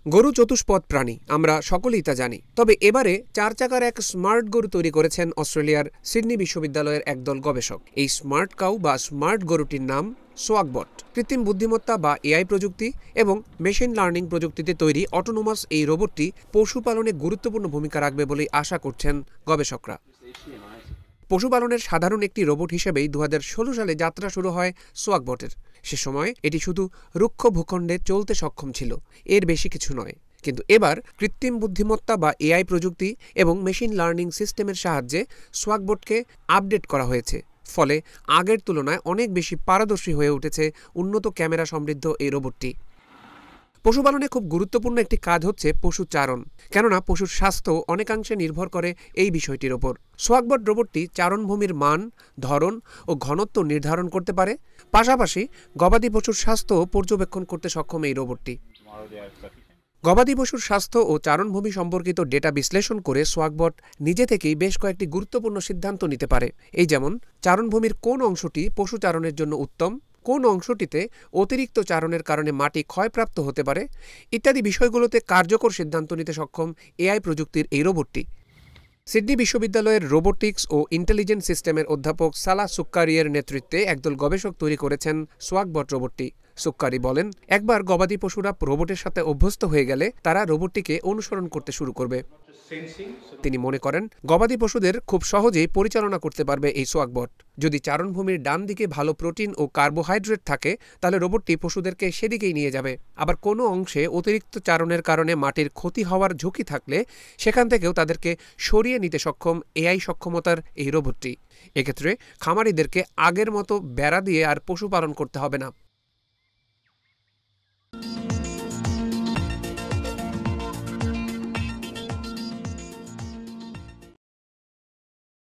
গরু চতুষ্পদ প্রাণী, আমরা সকলেই তা জানি। তবে এবারে 4 চাকার এক স্মার্ট গরু তৈরি করেছেন অস্ট্রেলিয়ার সিডনি বিশ্ববিদ্যালয়ের একদল গবেষক। এই স্মার্ট কাউ বা স্মার্ট গরুটির নাম সোয়াগবট। কৃত্রিম বুদ্ধিমত্তা বা এআই প্রযুক্তি এবং মেশিন লার্নিং প্রযুক্তিতে তৈরি অটোনোমাস এই রোবটটি পশুপালনে গুরুত্বপূর্ণ ভূমিকা রাখবে বলেই আশা করছেন গবেষকরা। পশুপালনের সাধারণ একটি রোবট হিসেবেই 2016 সালে যাত্রা শুরু হয় সোয়াগবটের। সে সময় এটি শুধু রুক্ষ ভূখণ্ডে চলতে সক্ষম ছিল, এর বেশি কিছু নয়। কিন্তু এবার কৃত্রিম বুদ্ধিমত্তা বা এআই প্রযুক্তি এবং মেশিন লার্নিং সিস্টেমের সাহায্যে সোয়াগবটকে আপডেট করা হয়েছে। ফলে আগের তুলনায় অনেক বেশি পারদর্শী হয়ে উঠেছে উন্নত ক্যামেরা সমৃদ্ধ এই রোবটটি। পশুপালনে খুব গুরুত্বপূর্ণ একটি কাজ হচ্ছে পশুচারণ, কেননা পশুর স্বাস্থ্য অনেকাংশে নির্ভর করে এই বিষয়টির ওপর। সোয়াগবট রোবটটি চারণভূমির মান, ধরন ও ঘনত্ব নির্ধারণ করতে পারে। পাশাপাশি গবাদি পশুর স্বাস্থ্য পর্যবেক্ষণ করতে সক্ষম এই রোবটটি। গবাদি পশুর স্বাস্থ্য ও চারণভূমি সম্পর্কিত ডেটা বিশ্লেষণ করে সোয়াগবট নিজে থেকেই বেশ কয়েকটি গুরুত্বপূর্ণ সিদ্ধান্ত নিতে পারে। এই যেমন চারণভূমির কোন অংশটি পশু চারণের জন্য উত্তম, কোন অংশটিতে অতিরিক্ত চারণের কারণে মাটি ক্ষয়প্রাপ্ত হতে পারে ইত্যাদি বিষয়গুলোতে কার্যকর সিদ্ধান্ত নিতে সক্ষম এআই প্রযুক্তির এই রোবটটি। সিডনি বিশ্ববিদ্যালয়ের রোবোটিক্স ও ইন্টেলিজেন্স সিস্টেমের অধ্যাপক সালা সুক্কারিয়ের নেতৃত্বে একদল গবেষক তৈরি করেছেন সোয়াগবট রোবটটি। সুক্কারি বলেন, একবার গবাদি পশুরা রোবটের সাথে অভ্যস্ত হয়ে গেলে তারা রোবটটিকে অনুসরণ করতে শুরু করবে। তিনি মনে করেন, গবাদি পশুদের খুব সহজেই পরিচালনা করতে পারবে এই সোয়াগবট। যদি চারণভূমির ডান দিকে ভালো প্রোটিন ও কার্বোহাইড্রেট থাকে তাহলে রোবটটি পশুদেরকে সেদিকেই নিয়ে যাবে। আবার কোনো অংশে অতিরিক্ত চারণের কারণে মাটির ক্ষতি হওয়ার ঝুঁকি থাকলে সেখান থেকেও তাদেরকে সরিয়ে নিতে সক্ষম এআই সক্ষমতার এই রোবটটি। এক্ষেত্রে খামারিদেরকে আগের মতো বেড়া দিয়ে আর পশুপালন করতে হবে না।